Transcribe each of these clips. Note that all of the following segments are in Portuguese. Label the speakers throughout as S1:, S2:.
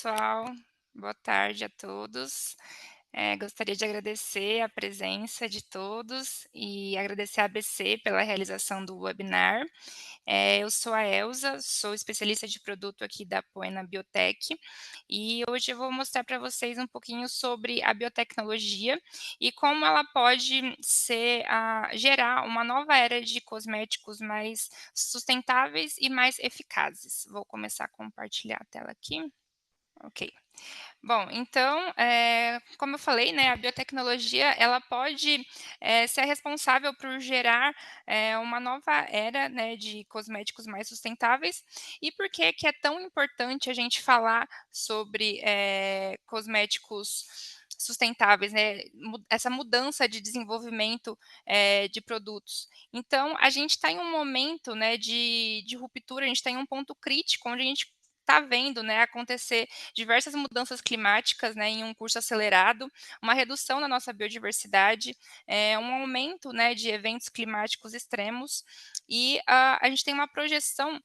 S1: pessoal, boa tarde a todos. Gostaria de agradecer a presença de todos e agradecer a ABC pela realização do webinar. Eu sou a Elza, sou especialista de produto aqui da Poena Biotech e hoje eu vou mostrar para vocês um pouquinho sobre a biotecnologia e como ela pode gerar uma nova era de cosméticos mais sustentáveis e mais eficazes. Vou começar a compartilhar a tela aqui. Ok. Bom, então, como eu falei, né, a biotecnologia ela pode, ser responsável por gerar, uma nova era, né, de cosméticos mais sustentáveis. E por que é tão importante a gente falar sobre, cosméticos sustentáveis, né, essa mudança de desenvolvimento, de produtos. Então, a gente está em um momento, né, de ruptura, a gente está em um ponto crítico onde a gente está vendo, né, acontecer diversas mudanças climáticas, né, em um curso acelerado, uma redução na nossa biodiversidade, um aumento, né, de eventos climáticos extremos e a gente tem uma projeção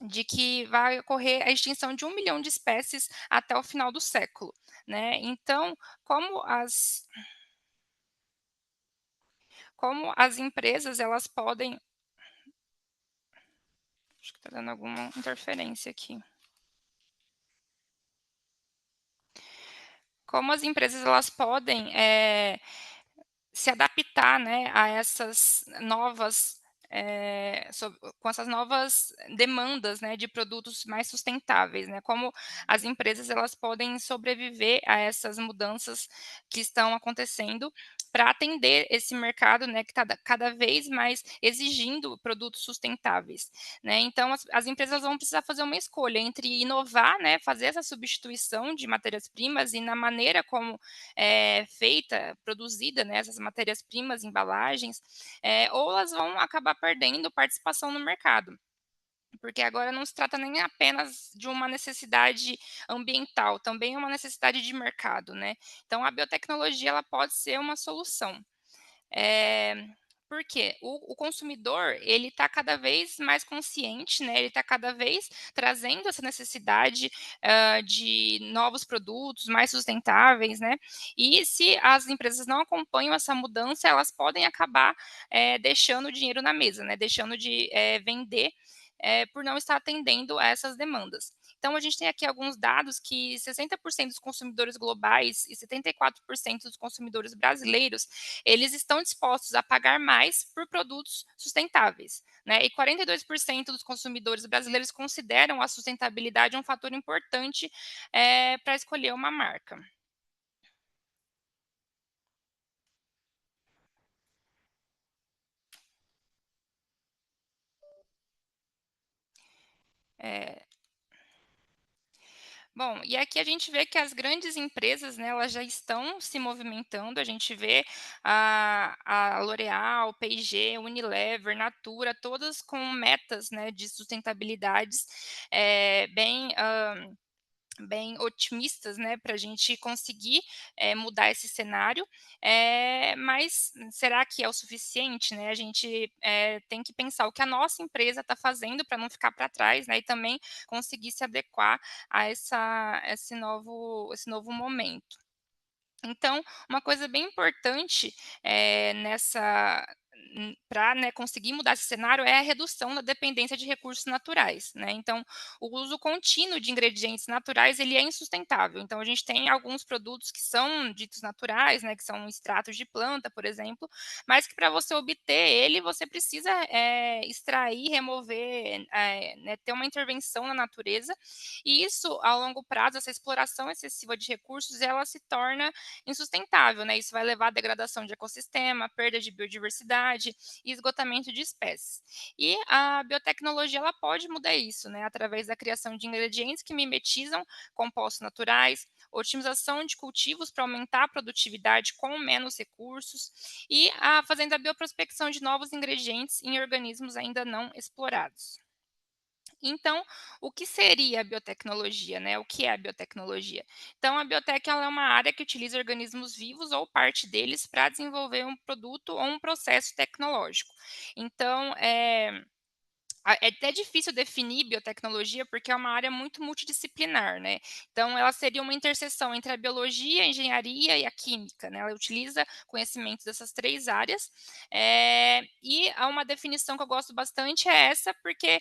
S1: de que vai ocorrer a extinção de 1 milhão de espécies até o final do século, né. Então, como as como as empresas elas podem acho que está dando alguma interferência aqui. Como as empresas elas podem, se adaptar, né, a essas novas, com essas novas demandas, né, de produtos mais sustentáveis, né, como as empresas elas podem sobreviver a essas mudanças que estão acontecendo para atender esse mercado, né, que está cada vez mais exigindo produtos sustentáveis, né. Então as empresas vão precisar fazer uma escolha entre inovar, né, fazer essa substituição de matérias-primas e na maneira como feita, produzida, né, essas matérias-primas, embalagens, ou elas vão acabar perdendo participação no mercado. Porque agora não se trata nem apenas de uma necessidade ambiental, também é uma necessidade de mercado, né. Então a biotecnologia ela pode ser uma solução. Eh, por quê? O consumidor, ele está cada vez mais consciente, né, ele está cada vez trazendo essa necessidade, de novos produtos mais sustentáveis, né, e se as empresas não acompanham essa mudança, elas podem acabar, deixando o dinheiro na mesa, né, deixando de, vender, por não estar atendendo a essas demandas. Então a gente tem aqui alguns dados que 60% dos consumidores globais e 74% dos consumidores brasileiros eles estão dispostos a pagar mais por produtos sustentáveis, né? E 42% dos consumidores brasileiros consideram a sustentabilidade um fator importante para escolher uma marca. É, Bom, e aqui a gente vê que as grandes empresas, né, elas já estão se movimentando. A gente vê a L'Oréal, P&G, Unilever, Natura, todas com metas, né, de sustentabilidades bem otimistas, né, para a gente conseguir mudar esse cenário. Mas será que é o suficiente, né? A gente tem que pensar o que a nossa empresa está fazendo para não ficar para trás, né? E também conseguir se adequar a esse novo momento. Então, uma coisa bem importante, para, né, conseguir mudar esse cenário é a redução da dependência de recursos naturais, né. Então, o uso contínuo de ingredientes naturais, ele é insustentável. Então a gente tem alguns produtos que são ditos naturais, né, que são extratos de planta, por exemplo, mas que para você obter ele, você precisa, extrair, remover, né, ter uma intervenção na natureza, e isso, a longo prazo, essa exploração excessiva de recursos, ela se torna insustentável, né? Isso vai levar à degradação de ecossistema, perda de biodiversidade e esgotamento de espécies. E a biotecnologia ela pode mudar isso, né? Através da criação de ingredientes que mimetizam compostos naturais, otimização de cultivos para aumentar a produtividade com menos recursos e fazendo a bioprospecção de novos ingredientes em organismos ainda não explorados. Então, o que seria a biotecnologia, né? O que é a biotecnologia? Então, a biotec ela é uma área que utiliza organismos vivos ou parte deles para desenvolver um produto ou um processo tecnológico. Então, É até difícil definir biotecnologia, porque é uma área muito multidisciplinar, né. Então ela seria uma interseção entre a biologia, a engenharia e a química, né. Ela utiliza conhecimentos dessas 3 áreas, e há uma definição que eu gosto bastante é essa, porque,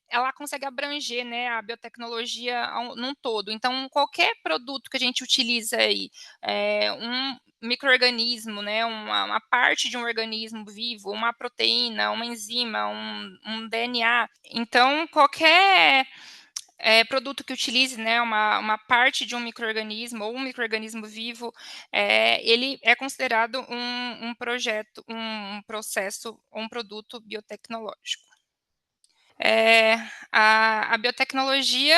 S1: ela consegue abranger, né, a biotecnologia num todo. Então qualquer produto que a gente utiliza aí, um micro-organismo, né, uma parte de um organismo vivo, uma proteína, uma enzima, um DNA. Então, qualquer produto que utilize, né, uma parte de um micro-organismo ou um micro-organismo vivo, ele é considerado um projeto, um processo ou um produto biotecnológico. Eh, a biotecnologia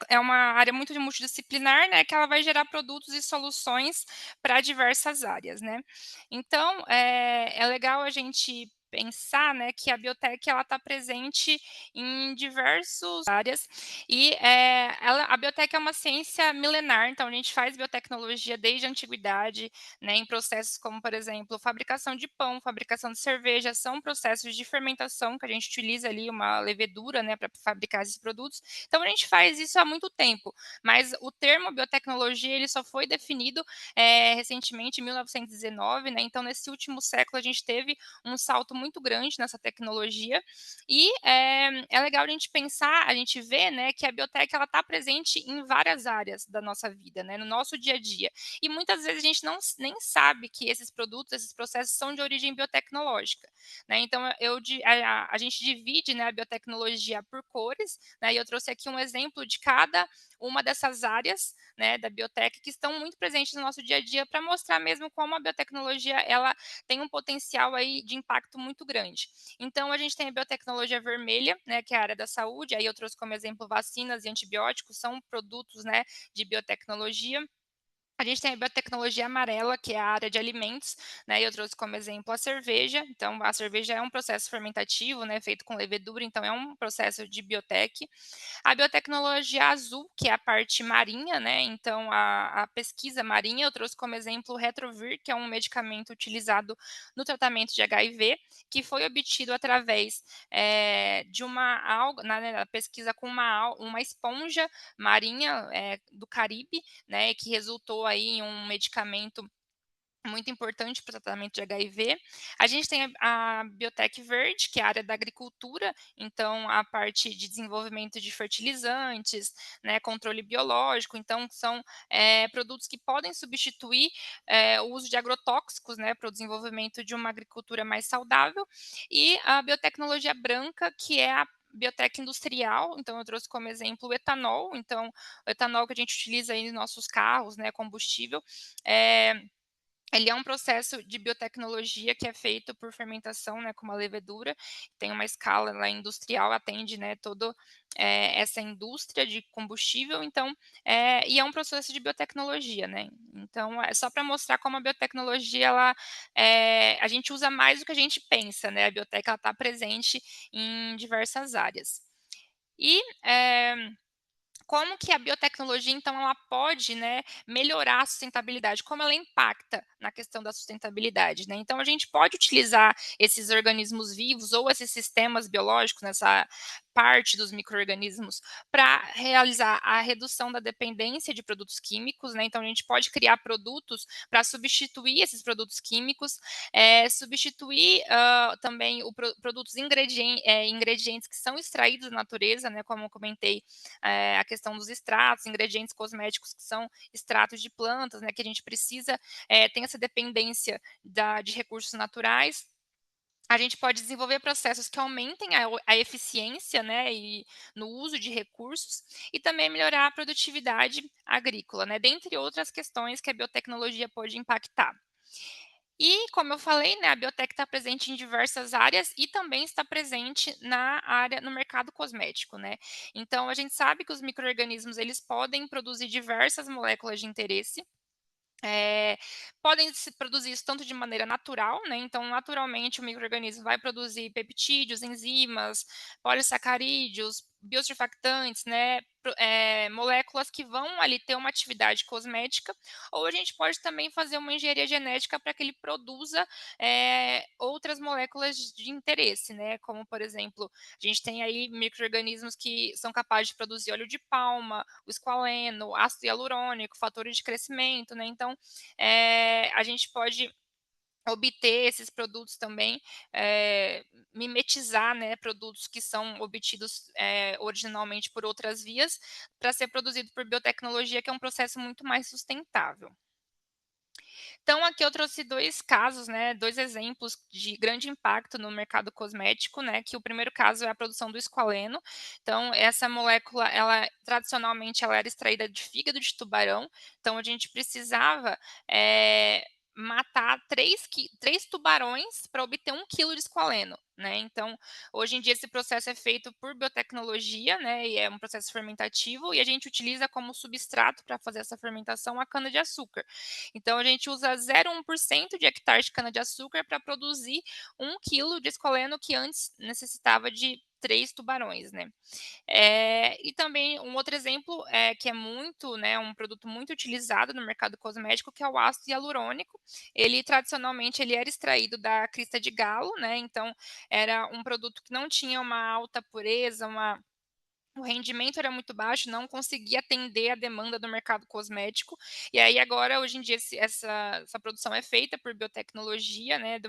S1: é uma área muito multidisciplinar, né, que ela vai gerar produtos e soluções para diversas áreas, né. Então, é legal a gente pensar, né, que a biotech ela está presente em diversas áreas e, a biotech é uma ciência milenar, então a gente faz biotecnologia desde a antiguidade, né, em processos como, por exemplo, fabricação de pão, fabricação de cerveja, são processos de fermentação que a gente utiliza ali uma levedura, né, para fabricar esses produtos. Então a gente faz isso há muito tempo, mas o termo biotecnologia ele só foi definido recentemente, em 1919, né? Então nesse último século a gente teve um salto muito grande nessa tecnologia e é legal a gente pensar, a gente vê, né, que a biotech ela está presente em várias áreas da nossa vida, né, no nosso dia a dia. E muitas vezes a gente não nem sabe que esses produtos, esses processos são de origem biotecnológica, né. Então a gente divide, né, a biotecnologia por cores, né, e eu trouxe aqui um exemplo de cada uma dessas áreas, né, da biotech que estão muito presentes no nosso dia a dia para mostrar mesmo como a biotecnologia ela tem um potencial aí de impacto muito grande. Então a gente tem a biotecnologia vermelha, né, que é a área da saúde, aí eu trouxe como exemplo vacinas e antibióticos, são produtos, né, de biotecnologia. A gente tem a biotecnologia amarela, que é a área de alimentos, né, e eu trouxe como exemplo a cerveja. Então, a cerveja é um processo fermentativo, né, feito com levedura, então é um processo de biotech. A biotecnologia azul, que é a parte marinha, né, então a pesquisa marinha, eu trouxe como exemplo o Retrovir, que é um medicamento utilizado no tratamento de HIV, que foi obtido através de uma alga, na pesquisa com uma esponja marinha do Caribe, né, que resultou aí em um medicamento muito importante para o tratamento de HIV. A gente tem a biotech verde, que é a área da agricultura, então a parte de desenvolvimento de fertilizantes, né, controle biológico, então são produtos que podem substituir o uso de agrotóxicos, né, para o desenvolvimento de uma agricultura mais saudável. E a biotecnologia branca, que é a biotech industrial, então eu trouxe como exemplo o etanol, então o etanol que a gente utiliza aí nos nossos carros, né, combustível, é, ele é um processo de biotecnologia que é feito por fermentação, né, com uma levedura, tem uma escala lá industrial, atende, né, todo, essa indústria de combustível, então, e é um processo de biotecnologia, né. Então é só para mostrar como a biotecnologia ela, a gente usa mais do que a gente pensa, né, a biotec ela está presente em diversas áreas. E, como que a biotecnologia, então, ela pode, né, melhorar a sustentabilidade? Como ela impacta na questão da sustentabilidade, né? Então, a gente pode utilizar esses organismos vivos ou esses sistemas biológicos, nessa parte dos micro-organismos, para realizar a redução da dependência de produtos químicos, né? Então, a gente pode criar produtos para substituir esses produtos químicos, substituir também produtos ingredientes que são extraídos da natureza, né? Como eu comentei, a questão dos extratos, ingredientes cosméticos que são extratos de plantas, né, que a gente precisa, tem essa dependência de recursos naturais. A gente pode desenvolver processos que aumentem a eficiência, né, e no uso de recursos e também melhorar a produtividade agrícola, né, dentre outras questões que a biotecnologia pode impactar. E, como eu falei, né, a biotech está presente em diversas áreas e também está presente na área no mercado cosmético, né. Então a gente sabe que os micro-organismos eles podem produzir diversas moléculas de interesse, eh, podem se produzir isso tanto de maneira natural, né, então naturalmente o micro-organismo vai produzir peptídeos, enzimas, polissacarídeos, biosurfactantes, né, moléculas que vão ali ter uma atividade cosmética, ou a gente pode também fazer uma engenharia genética para que ele produza, outras moléculas de interesse, né, como por exemplo, a gente tem aí micro-organismos que são capazes de produzir óleo de palma, o esqualeno, ácido hialurônico, fatores de crescimento, né, então, a gente pode obter esses produtos também, mimetizar, né, produtos que são obtidos, originalmente por outras vias, para ser produzido por biotecnologia, que é um processo muito mais sustentável. Então aqui eu trouxe 2 casos, né, 2 exemplos de grande impacto no mercado cosmético, né, que o primeiro caso é a produção do esqualeno. Então essa molécula, ela tradicionalmente ela era extraída de fígado de tubarão, então a gente precisava, matar 3 tubarões para obter 1 quilo de esqualeno, né. Então, hoje em dia esse processo é feito por biotecnologia, né, e é um processo fermentativo, e a gente utiliza como substrato para fazer essa fermentação a cana de açúcar. Então a gente usa 0,1% de hectare de cana-de-açúcar para produzir 1 quilo de esqualeno que antes necessitava de 3 tubarões, né. E também um outro exemplo, que é muito, né, um produto muito utilizado no mercado cosmético, que é o ácido hialurônico. Ele tradicionalmente ele era extraído da crista de galo, né, então era um produto que não tinha uma alta pureza, o rendimento era muito baixo, não conseguia atender a demanda do mercado cosmético. E aí agora, hoje em dia, essa produção é feita por biotecnologia, né,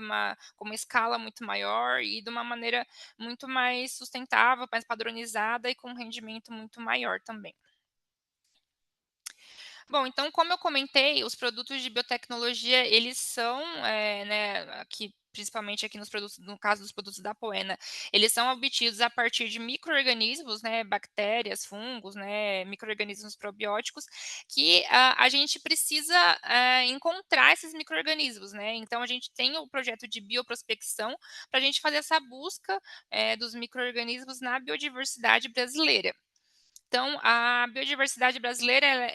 S1: com uma escala muito maior e de uma maneira muito mais sustentável, mais padronizada e com um rendimento muito maior também. Bom, então, como eu comentei, os produtos de biotecnologia, eles são, né, aqui principalmente aqui no caso dos produtos da Poena, eles são obtidos a partir de micro-organismos, né, bactérias, fungos, né, micro-organismos probióticos, que a gente precisa, encontrar esses micro-organismos, né. Então a gente tem o projeto de bioprospecção para a gente fazer essa busca, dos micro-organismos na biodiversidade brasileira. Então a biodiversidade brasileira ela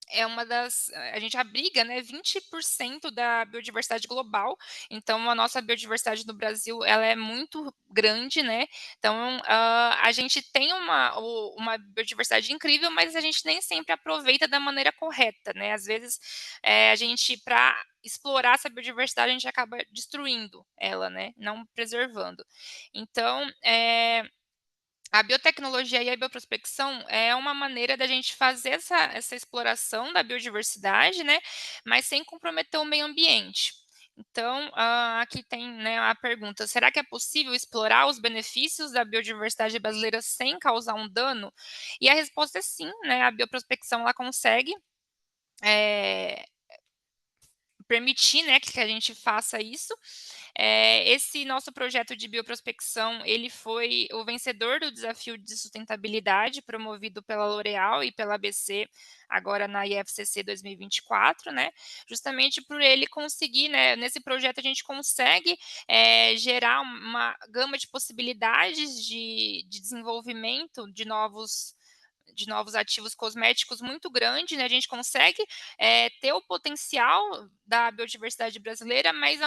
S1: é uma das a gente abriga, né, 20% da biodiversidade global, então a nossa biodiversidade no Brasil, ela é muito grande, né, então, a gente tem uma biodiversidade incrível, mas a gente nem sempre aproveita da maneira correta, né, às vezes, a gente para explorar essa biodiversidade, a gente acaba destruindo ela, né, não preservando. Então, a biotecnologia e a bioprospecção é uma maneira da gente fazer essa exploração da biodiversidade, né, mas sem comprometer o meio ambiente. Então, aqui tem, né, a pergunta: "Será que é possível explorar os benefícios da biodiversidade brasileira sem causar um dano?" E a resposta é sim, né, a bioprospecção ela consegue, eh, permitir, né, que a gente faça isso. Esse nosso projeto de bioprospecção, ele foi o vencedor do desafio de sustentabilidade promovido pela L'Oréal e pela ABC, agora na IFCC 2024, né, justamente por ele conseguir, né, nesse projeto a gente consegue, gerar uma gama de possibilidades de desenvolvimento de novos ativos cosméticos muito grande, né, a gente consegue, ter o potencial da biodiversidade brasileira, mas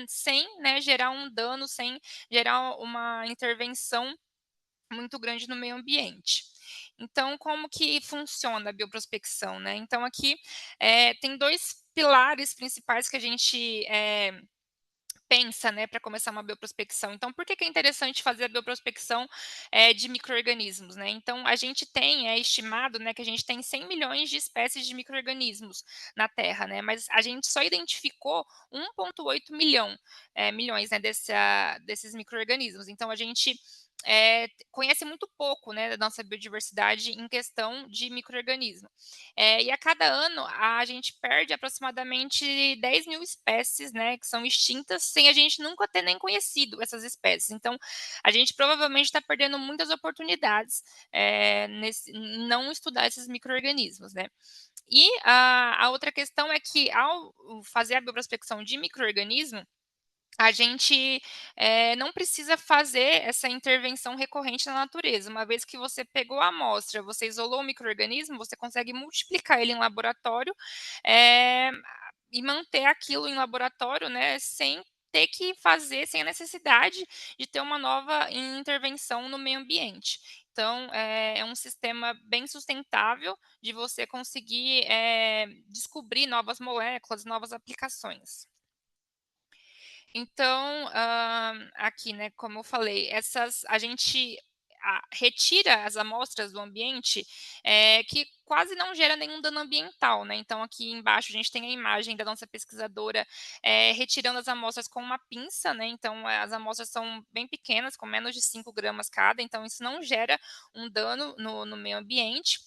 S1: sem, né, gerar um dano, sem gerar uma intervenção muito grande no meio ambiente. Então, como que funciona a bioprospecção, né? Então aqui, tem 2 pilares principais que a gente, pensa, né, para começar uma bioprospecção. Então, por que que é interessante fazer a bioprospecção, de micro-organismos, né? Então, a gente tem, é estimado, né, que a gente tem 100 milhões de espécies de micro-organismos na Terra, né, mas a gente só identificou 1,8 milhões, né, desses micro-organismos. Então a gente, conhece muito pouco, né, da nossa biodiversidade em questão de micro-organismo. E a cada ano a gente perde aproximadamente 10.000 espécies, né, que são extintas, sem a gente nunca ter nem conhecido essas espécies. Então, a gente provavelmente está perdendo muitas oportunidades, em não estudar esses micro-organismos, né. E a outra questão é que ao fazer a bioprospecção de micro-organismo, a gente, não precisa fazer essa intervenção recorrente na natureza. Uma vez que você pegou a amostra, você isolou o micro-organismo, você consegue multiplicar ele em laboratório, eh, e manter aquilo em laboratório, né, sem ter que fazer sem a necessidade de ter uma nova intervenção no meio ambiente. Então, é um sistema bem sustentável de você conseguir, descobrir novas moléculas, novas aplicações. Então, aqui, né, como eu falei, a gente retira as amostras do ambiente, que quase não gera nenhum dano ambiental, né. Então aqui embaixo a gente tem a imagem da nossa pesquisadora, retirando as amostras com uma pinça, né, então as amostras são bem pequenas, com menos de 5 gramas cada, então isso não gera um dano no meio ambiente.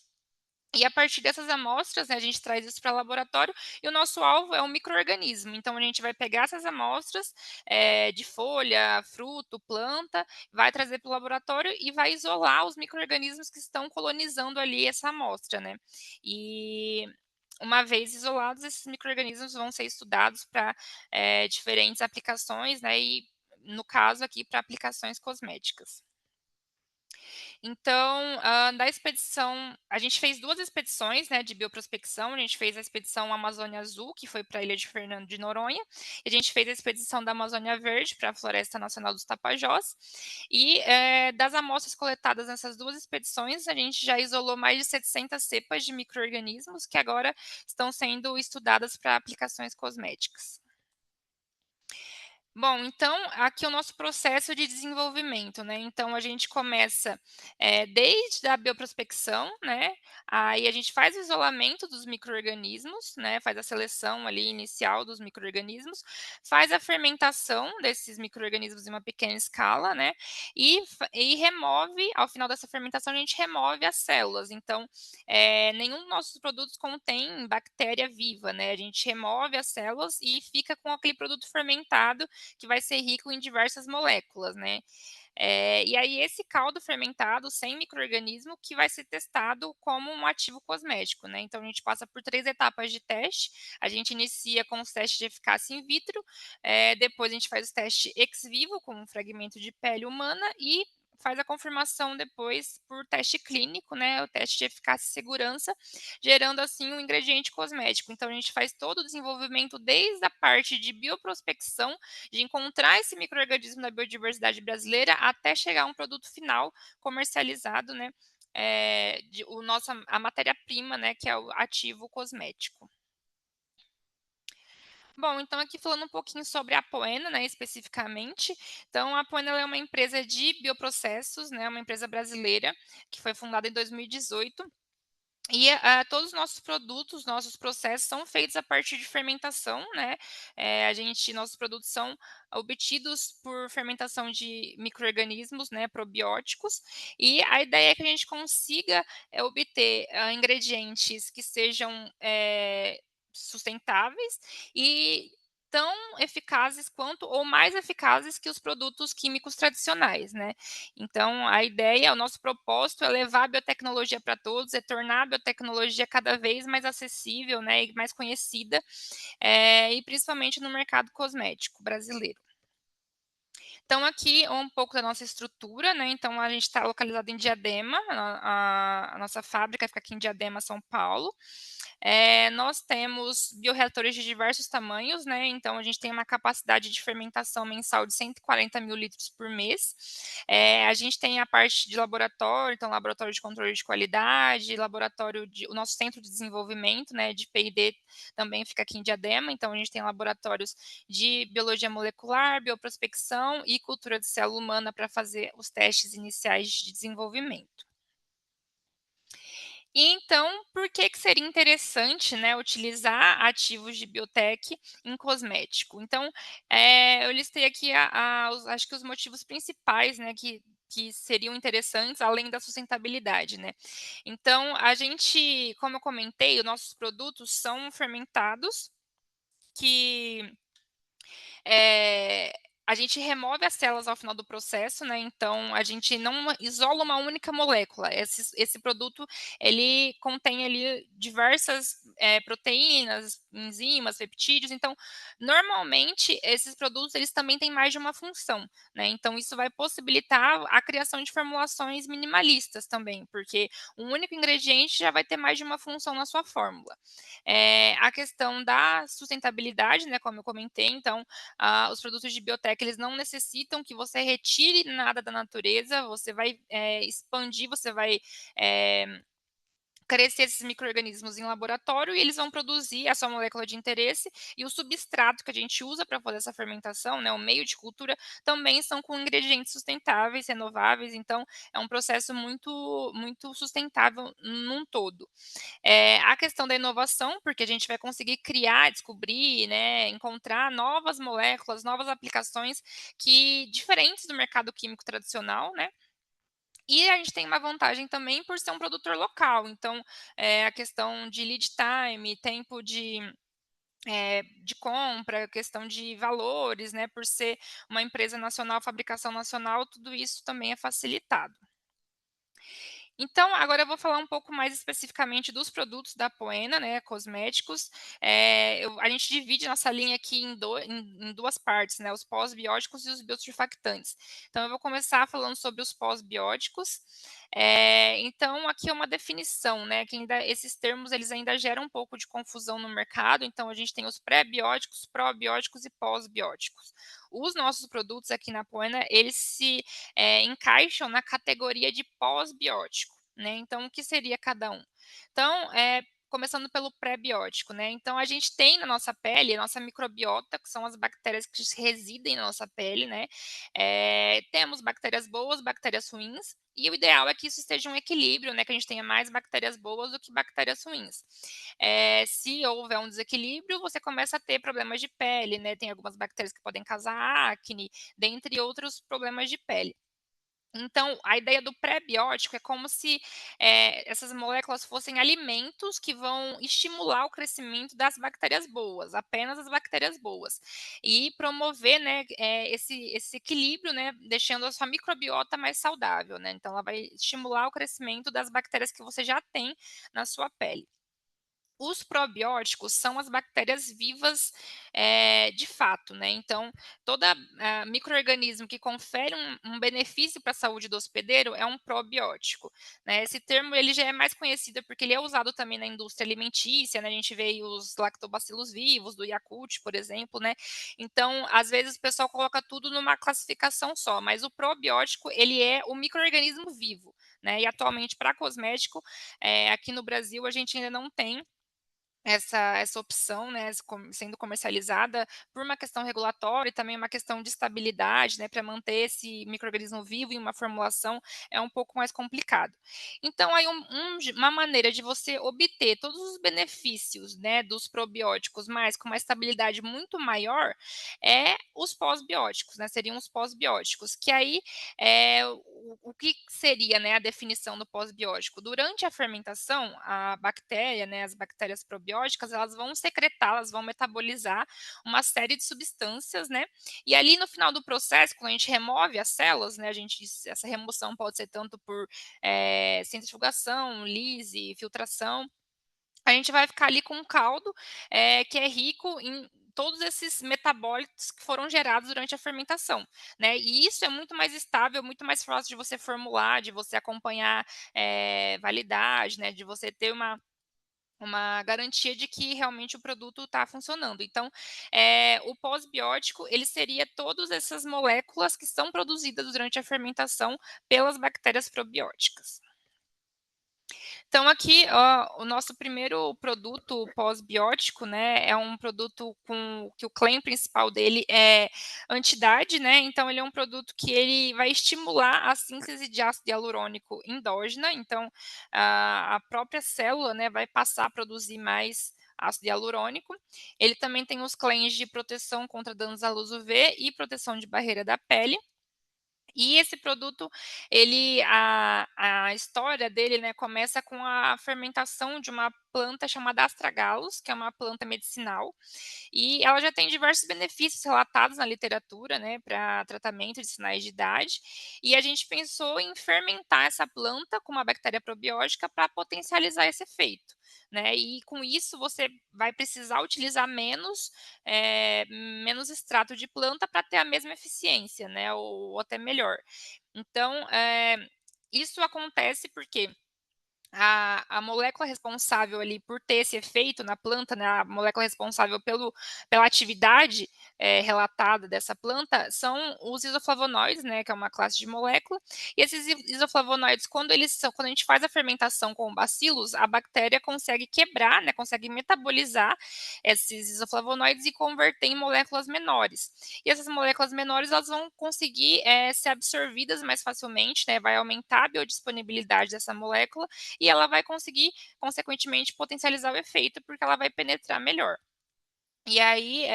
S1: E a partir dessas amostras, né, a gente traz isso para o laboratório e o nosso alvo é um micro-organismo. Então a gente vai pegar essas amostras, de folha, fruto, planta, vai trazer para o laboratório e vai isolar os micro-organismos que estão colonizando ali essa amostra, né. E uma vez isolados, esses micro-organismos vão ser estudados para, diferentes aplicações, né, e no caso aqui para aplicações cosméticas. Então, da expedição a gente fez 2 expedições, né, de bioprospecção, a gente fez a expedição Amazônia Azul, que foi para a ilha de Fernando de Noronha, e a gente fez a expedição da Amazônia Verde para a Floresta Nacional dos Tapajós, e, das amostras coletadas nessas 2 expedições, a gente já isolou mais de 700 cepas de micro-organismos que agora estão sendo estudadas para aplicações cosméticas. Bom, então aqui é o nosso processo de desenvolvimento, né, então a gente começa, desde a bioprospecção, né, aí a gente faz o isolamento dos micro-organismos, né, faz a seleção ali inicial dos micro-organismos, faz a fermentação desses micro-organismos em uma pequena escala, né, e remove ao final dessa fermentação a gente remove as células, então, nenhum dos nossos produtos contém bactéria viva, né, a gente remove as células e fica com aquele produto fermentado que vai ser rico em diversas moléculas, né. E aí esse caldo fermentado sem micro-organismo que vai ser testado como um ativo cosmético, né. Então a gente passa por 3 etapas de teste, a gente inicia com os testes de eficácia in vitro, depois a gente faz o teste ex vivo com um fragmento de pele humana e faz a confirmação depois por teste clínico, né, o teste de eficácia e segurança, gerando assim um ingrediente cosmético. Então a gente faz todo o desenvolvimento desde a parte de bioprospecção, de encontrar esse micro-organismo na biodiversidade brasileira, até chegar a um produto final comercializado, né, a matéria-prima, né, que é o ativo cosmético. Bom, então aqui falando um pouquinho sobre a Apoena, né, especificamente. Então a Apoena ela é uma empresa de bioprocessos, né, uma empresa brasileira, que foi fundada em 2018 e, todos os nossos produtos, nossos processos são feitos a partir de fermentação, né, nossos produtos são obtidos por fermentação de micro-organismos, né, probióticos, e a ideia é que a gente consiga, obter, ingredientes que sejam, sustentáveis e tão eficazes quanto ou mais eficazes que os produtos químicos tradicionais, né. Então a ideia, o nosso propósito é levar a biotecnologia para todos, é tornar a biotecnologia cada vez mais acessível, né, e mais conhecida, e principalmente no mercado cosmético brasileiro. Então aqui um pouco da nossa estrutura, né, então a gente está localizado em Diadema, a nossa fábrica fica aqui em Diadema, São Paulo. Nós temos bioreatores de diversos tamanhos, né, então a gente tem uma capacidade de fermentação mensal de 140.000 litros por mês. A gente tem a parte de laboratório, então laboratório de controle de qualidade, o nosso centro de desenvolvimento, né, de P&D também fica aqui em Diadema, então a gente tem laboratórios de biologia molecular, bioprospecção e cultura de célula humana para fazer os testes iniciais de desenvolvimento. E então, por que que seria interessante, né, utilizar ativos de biotech em cosmético? Então, eu listei aqui acho que os motivos principais, né, que seriam interessantes, além da sustentabilidade, né. Então, como eu comentei, os nossos produtos são fermentados que eh, a gente remove as células ao final do processo, né, então a gente não isola uma única molécula. Esse produto, ele contém ali diversas, proteínas, enzimas, peptídeos, então, normalmente, esses produtos, eles também têm mais de uma função, né, então isso vai possibilitar a criação de formulações minimalistas também, porque um único ingrediente já vai ter mais de uma função na sua fórmula. A questão da sustentabilidade, né, como eu comentei, então, os produtos de biotech, eles não necessitam que você retire nada da natureza, você vai, expandir, você vai, eh, crescer esses micro-organismos em laboratório e eles vão produzir a sua molécula de interesse e o substrato que a gente usa para fazer essa fermentação, né, o meio de cultura, também são com ingredientes sustentáveis, renováveis, então é um processo muito sustentável num todo. A questão da inovação, porque a gente vai conseguir criar, descobrir, né, encontrar novas moléculas, novas aplicações que diferentes do mercado químico tradicional, né. E a gente tem uma vantagem também por ser um produtor local, então, a questão de lead time, tempo de compra, questão de valores, né, por ser uma empresa nacional, fabricação nacional, tudo isso também é facilitado. Então, agora eu vou falar um pouco mais especificamente dos produtos da Apoena, né, cosméticos. A gente divide nossa linha aqui em 2 partes, né, os pós-bióticos e os biosurfactantes. Então eu vou começar falando sobre os pós-bióticos. Então aqui é uma definição, né, que ainda esses termos eles ainda geram um pouco de confusão no mercado, então a gente tem os pré-bióticos, probióticos e pós-bióticos. Os nossos produtos aqui na Apoena, eles se encaixam na categoria de pós-biótico, né, então o que seria cada um? Então, começando pelo pré-biótico, né, então a gente tem na nossa pele, a nossa microbiota, que são as bactérias que residem na nossa pele, né, temos bactérias boas, bactérias ruins, e o ideal é que isso esteja um equilíbrio, né, que a gente tenha mais bactérias boas do que bactérias ruins. Se houver um desequilíbrio, você começa a ter problemas de pele, né, tem algumas bactérias que podem causar acne, dentre outros problemas de pele. Então, a ideia do pré-biótico é como se, essas moléculas fossem alimentos que vão estimular o crescimento das bactérias boas, apenas as bactérias boas, e promover, né, esse equilíbrio, né, deixando a sua microbiota mais saudável, né, então ela vai estimular o crescimento das bactérias que você já tem na sua pele. Os probióticos são as bactérias vivas, de fato, né, então toda, micro-organismo que confere um benefício para a saúde do hospedeiro é um probiótico, né. Esse termo ele já é mais conhecido porque ele é usado também na indústria alimentícia, né, a gente vê aí os lactobacilos vivos do Yakult, por exemplo, né. Então, às vezes o pessoal coloca tudo numa classificação só, mas o probiótico ele é o micro-organismo vivo, né, e atualmente para cosmético, aqui no Brasil a gente ainda não tem essa opção, né, sendo comercializada por uma questão regulatória e também uma questão de estabilidade, né, para manter esse microrganismo vivo em uma formulação é um pouco mais complicado. Então aí uma maneira de você obter todos os benefícios, né, dos probióticos, mas com uma estabilidade muito maior, é os pós-bióticos, né, seriam os pós-bióticos, que aí, o que seria, né, a definição do pós-biótico? Durante a fermentação, a bactéria, né, as bactérias probióticas, elas vão secretar, elas vão metabolizar uma série de substâncias, né, e ali no final do processo, quando a gente remove as células, né, essa remoção pode ser tanto por, centrifugação, lise, filtração, a gente vai ficar ali com um caldo, que é rico em todos esses metabólitos que foram gerados durante a fermentação, né. E isso é muito mais estável, muito mais fácil de você formular, de você acompanhar, validade, né, de você ter uma garantia de que realmente o produto está funcionando. Então, o pós-biótico, ele seria todas essas moléculas que são produzidas durante a fermentação pelas bactérias probióticas. Então aqui, ó, o nosso primeiro produto pós-biótico, né, é um produto com que o claim principal dele é antidade, né, então ele é um produto que ele vai estimular a síntese de ácido hialurônico endógena, então a própria célula, né, vai passar a produzir mais ácido hialurônico. Ele também tem os claims de proteção contra danos à luz UV e proteção de barreira da pele. E esse produto, ele a história dele, né, começa com a fermentação de uma planta chamada astragalus, que é uma planta medicinal, e ela já tem diversos benefícios relatados na literatura, né, para tratamento de sinais de idade, e a gente pensou em fermentar essa planta com uma bactéria probiótica para potencializar esse efeito, né, e com isso você vai precisar utilizar menos extrato de planta para ter a mesma eficiência, né, ou até melhor. Então, isso acontece porque a molécula responsável ali por ter esse efeito na planta, né, a molécula responsável pela atividade, relatada dessa planta são os isoflavonoides, né, que é uma classe de molécula, e esses isoflavonoides quando a gente faz a fermentação com bacilos, a bactéria consegue quebrar, né, consegue metabolizar esses isoflavonoides e converter em moléculas menores. E essas moléculas menores elas vão conseguir, ser absorvidas mais facilmente, né, vai aumentar a biodisponibilidade dessa molécula e ela vai conseguir, consequentemente, potencializar o efeito, porque ela vai penetrar melhor. E aí,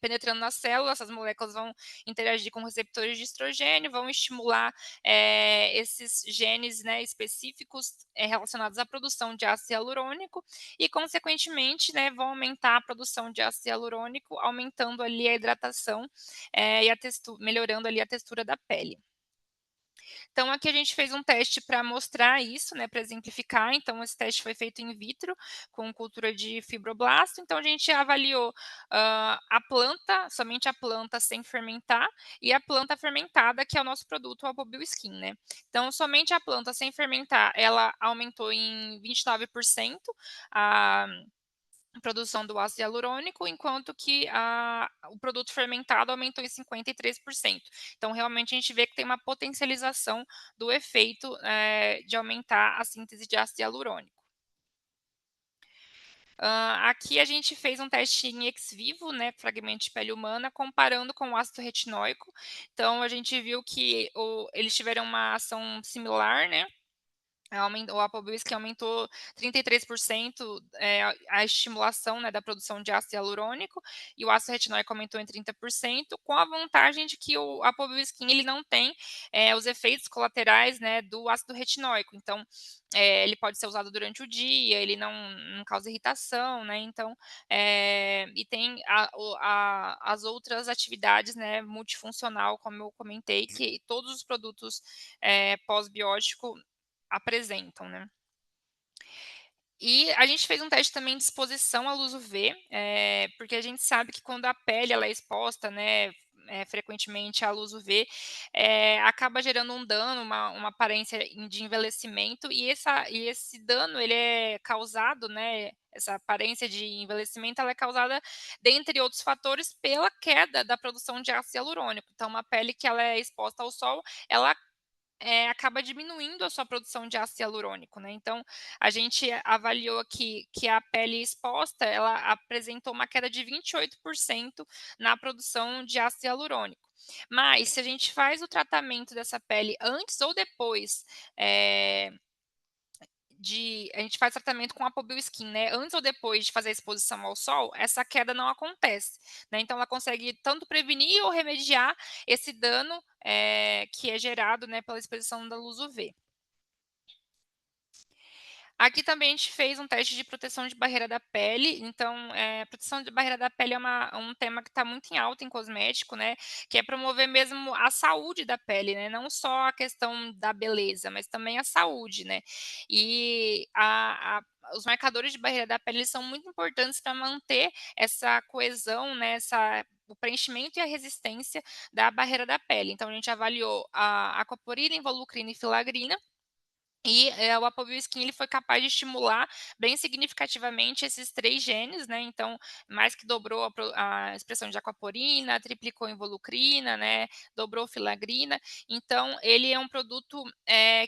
S1: penetrando na célula, essas moléculas vão interagir com receptores de estrogênio, vão estimular, esses genes, né, específicos, relacionados à produção de ácido hialurônico e, consequentemente, né, vão aumentar a produção de ácido hialurônico, aumentando ali a hidratação, e melhorando ali a textura da pele. Então, aqui a gente fez um teste para mostrar isso, né, para exemplificar. Então, esse teste foi feito in vitro, com cultura de fibroblasto. Então, a gente avaliou a planta, somente a planta sem fermentar, e a planta fermentada, que é o nosso produto, o Apobioskin, né. Então, somente a planta sem fermentar, ela aumentou em 29% a produção do ácido hialurônico, enquanto que o produto fermentado aumentou em 53%. Então, realmente, a gente vê que tem uma potencialização do efeito, de aumentar a síntese de ácido hialurônico. Aqui a gente fez um teste em ex vivo, né, fragmento de pele humana, comparando com o ácido retinóico. Então, a gente viu que eles tiveram uma ação similar, né, o Apobeus aumentou 33%, a estimulação, né, da produção de ácido hialurônico, e o ácido retinóico aumentou em 30%, com a vantagem de que o Apobeus ele não tem, os efeitos colaterais, né, do ácido retinóico. Então, ele pode ser usado durante o dia, ele não causa irritação, né, então, e tem as outras atividades, né, multifuncional, como eu comentei, que todos os produtos, pós-biótico apresentam, né. E a gente fez um teste também de exposição à luz UV, porque a gente sabe que quando a pele ela é exposta, né, frequentemente à luz UV, acaba gerando um dano, uma aparência de envelhecimento e esse dano ele é causado, né, essa aparência de envelhecimento ela é causada, dentre outros fatores, pela queda da produção de ácido hialurônico. Então uma pele que ela é exposta ao sol, ela acaba diminuindo a sua produção de ácido hialurônico, né. Então, a gente avaliou aqui que a pele exposta, ela apresentou uma queda de 28% na produção de ácido hialurônico. Mas, se a gente faz o tratamento dessa pele antes ou depois, eh, a gente faz tratamento com Apobioskin, né, antes ou depois de fazer a exposição ao sol, essa queda não acontece, né, então ela consegue tanto prevenir ou remediar esse dano, que é gerado, né, pela exposição da luz UV. Aqui também a gente fez um teste de proteção de barreira da pele, então, proteção de barreira da pele é um tema que está muito em alta em cosmético, né, que é promover mesmo a saúde da pele, né, não só a questão da beleza, mas também a saúde, né. E os marcadores de barreira da pele eles são muito importantes para manter essa coesão, né, o preenchimento e a resistência da barreira da pele. Então a gente avaliou a aquaporina, involucrina e filagrina, e, o Apovion ele foi capaz de estimular bem significativamente esses 3 genes, né, então mais que dobrou a expressão de aquaporina, triplicou involucrina, né, dobrou filagrina, então ele é um produto,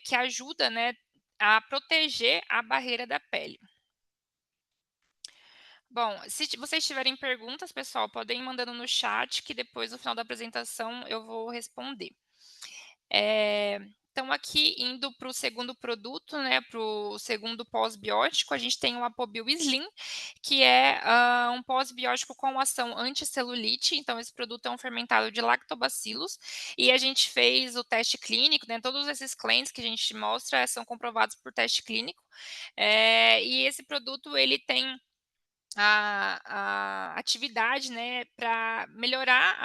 S1: que ajuda, né, a proteger a barreira da pele. Bom, se vocês tiverem perguntas, pessoal, podem ir mandando no chat que depois no final da apresentação eu vou responder. Eh Então aqui indo para o segundo produto, né, para o segundo pós-biótico, a gente tem o Apobil Slim, que é, um pós-biótico com ação anticelulite, então esse produto é um fermentado de lactobacillus, e a gente fez o teste clínico, né, todos esses claims que a gente mostra são comprovados por teste clínico, e esse produto ele tem a atividade, né, para melhorar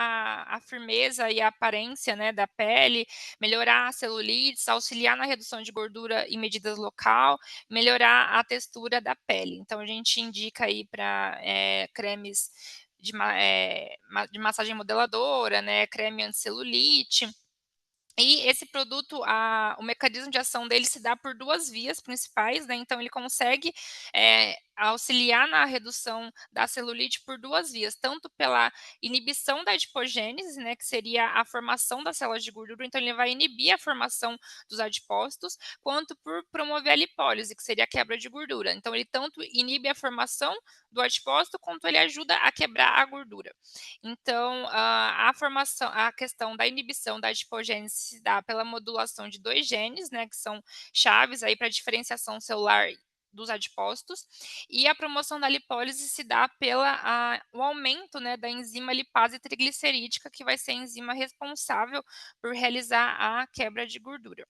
S1: a firmeza e a aparência, né, da pele, melhorar a celulite, auxiliar na redução de gordura em medidas local, melhorar a textura da pele. Então a gente indica aí para cremes de massagem modeladora, né, creme anticelulite. E esse produto, o mecanismo de ação dele se dá por 2 vias principais, né, então ele consegue, auxiliar na redução da celulite por 2 vias, tanto pela inibição da adipogênese, né, que seria a formação das células de gordura, então ele vai inibir a formação dos adipócitos, quanto por promover a lipólise, que seria a quebra de gordura. Então ele tanto inibe a formação do adipócito, quanto ele ajuda a quebrar a gordura. Então, a questão da inibição da adipogênese se dá pela modulação de 2 genes, né, que são chaves aí para a diferenciação celular dos adipócitos, e a promoção da lipólise se dá o aumento, né, da enzima lipase triglicerídea, que vai ser a enzima responsável por realizar a quebra de gordura.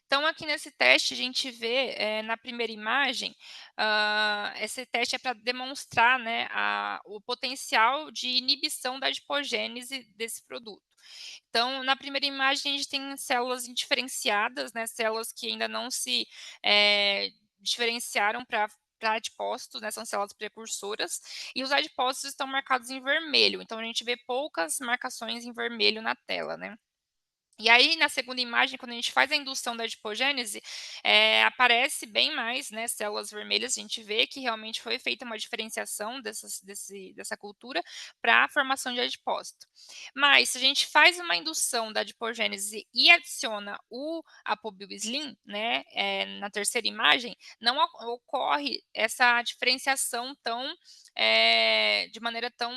S1: Então, aqui nesse teste, a gente vê, na primeira imagem, esse teste é para demonstrar, né, o potencial de inibição da adipogênese desse produto. Então, na primeira imagem, a gente tem células indiferenciadas, né, células que ainda não se diferenciaram para adipócitos, né, são células precursoras, e os adipócitos estão marcados em vermelho, então a gente vê poucas marcações em vermelho na tela, né. E aí, na segunda imagem, quando a gente faz a indução da adipogênese, aparece bem mais, né, células vermelhas, a gente vê que realmente foi feita uma diferenciação dessa cultura para a formação de adipócito. Mas, se a gente faz uma indução da adipogênese e adiciona o Apobil Slim, né, na terceira imagem, não ocorre essa diferenciação de maneira tão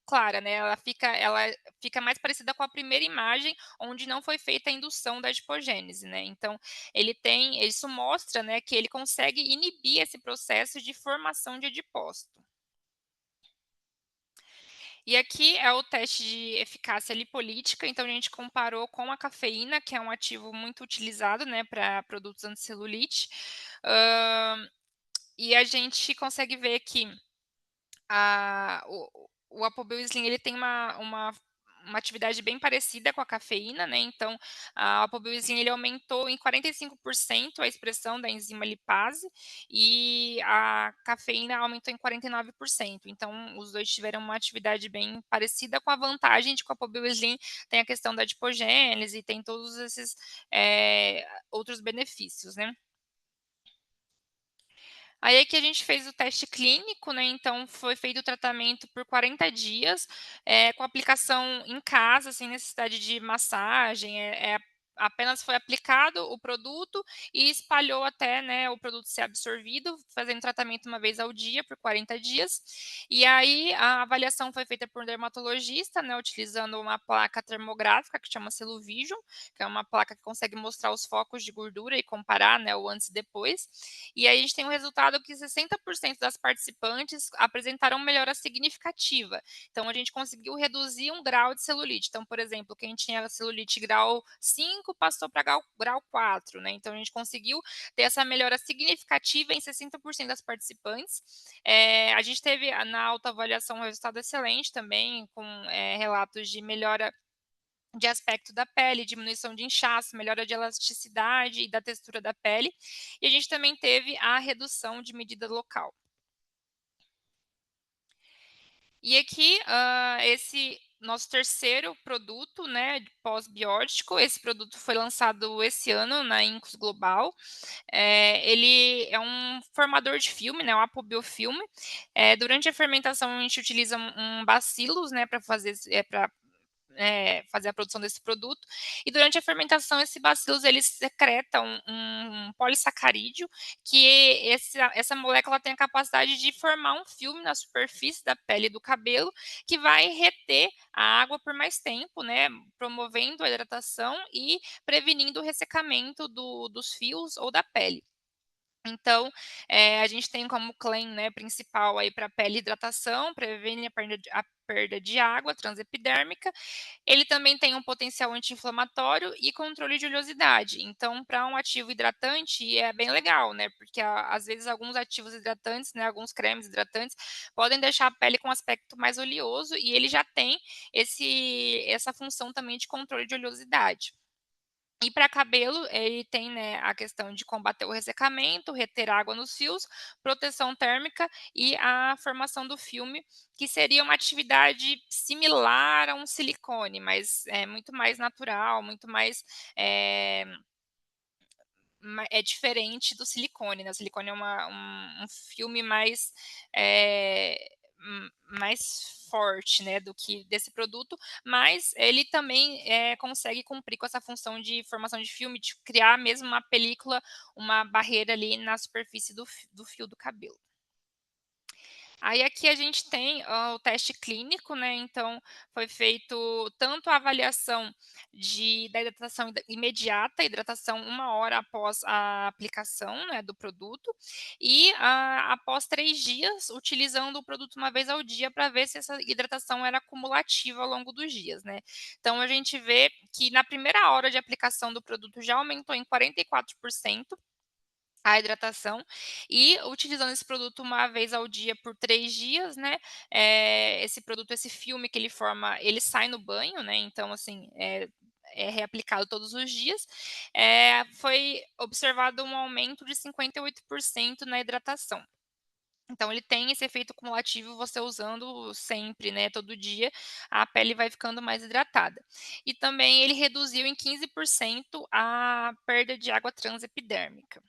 S1: clara, né, ela fica mais parecida com a primeira imagem, onde não foi feita a indução da adipogênese, né. Então, isso mostra, né, que ele consegue inibir esse processo de formação de adipócito. E aqui é o teste de eficácia lipolítica, então a gente comparou com a cafeína, que é um ativo muito utilizado, né, para produtos anticelulite, e a gente consegue ver que o Apobil Slim ele tem uma atividade bem parecida com a cafeína, né, então, o Apobil Slim ele aumentou em 45% a expressão da enzima lipase, e a cafeína aumentou em 49%. Então os 2 tiveram uma atividade bem parecida, com a vantagem de que o Apobil Slim tem a questão da adipogênese, tem todos esses, outros benefícios, né. Aí é que a gente fez o teste clínico, né, então foi feito o tratamento por 40 dias, com aplicação em casa, sem necessidade de massagem, apenas foi aplicado o produto e espalhou até, né, o produto ser absorvido, fazendo tratamento uma vez ao dia por 40 dias. E aí a avaliação foi feita por um dermatologista, né, utilizando uma placa termográfica que chama Celluvision, que é uma placa que consegue mostrar os focos de gordura e comparar, né, o antes e depois. E aí a gente tem um resultado que 60% das participantes apresentaram melhora significativa. Então a gente conseguiu reduzir um grau de celulite. Então, por exemplo, quem tinha celulite grau 5 passou para grau 4, né? Então a gente conseguiu ter essa melhora significativa em 60% das participantes. A gente teve na autoavaliação um resultado excelente também, com relatos de melhora de aspecto da pele, diminuição de inchaço, melhora de elasticidade e da textura da pele. E a gente também teve a redução de medida local. E aqui, esse nosso terceiro produto, né, pós-biótico, esse produto foi lançado esse ano na Incus Global. Ele é um formador de filme, né, um apobiofilme. Durante a fermentação, a gente utiliza um bacilos, né, para fazer, fazer a produção desse produto. E durante a fermentação, esse bacilos eles secretam um polissacarídeo, que essa molécula tem a capacidade de formar um filme na superfície da pele do cabelo, que vai reter a água por mais tempo, né, promovendo a hidratação e prevenindo o ressecamento dos fios ou da pele. Então, a gente tem como claim, né, principal aí para pele hidratação, previne a perda de água transepidérmica. Ele também tem um potencial anti-inflamatório e controle de oleosidade. Então, para um ativo hidratante, é bem legal, né? Porque às vezes alguns ativos hidratantes, né, alguns cremes hidratantes, podem deixar a pele com um aspecto mais oleoso e ele já tem essa função também de controle de oleosidade. E para cabelo, ele tem, né, a questão de combater o ressecamento, reter água nos fios, proteção térmica e a formação do filme, que seria uma atividade similar a um silicone, mas é muito mais natural, muito mais eh, é diferente do silicone, né? O silicone é um filme eh, mais forte, né, do que desse produto, mas ele também consegue cumprir com essa função de formação de filme, de criar mesmo uma película, uma barreira ali na superfície do fio do cabelo. Aí aqui a gente tem o teste clínico, né, então foi feito tanto a avaliação da hidratação imediata, hidratação 1 hora após a aplicação, né, do produto, e após 3 dias, utilizando o produto uma vez ao dia para ver se essa hidratação era cumulativa ao longo dos dias, né. Então a gente vê que na primeira hora de aplicação do produto já aumentou em 44% a hidratação, e utilizando esse produto uma vez ao dia por 3 dias, né, esse produto, esse filme que ele forma, ele sai no banho, né, então assim, é reaplicado todos os dias. Foi observado um aumento de 58% na hidratação. Então ele tem esse efeito cumulativo, você usando sempre, né, todo dia, a pele vai ficando mais hidratada. E também ele reduziu em 15% a perda de água transepidérmica.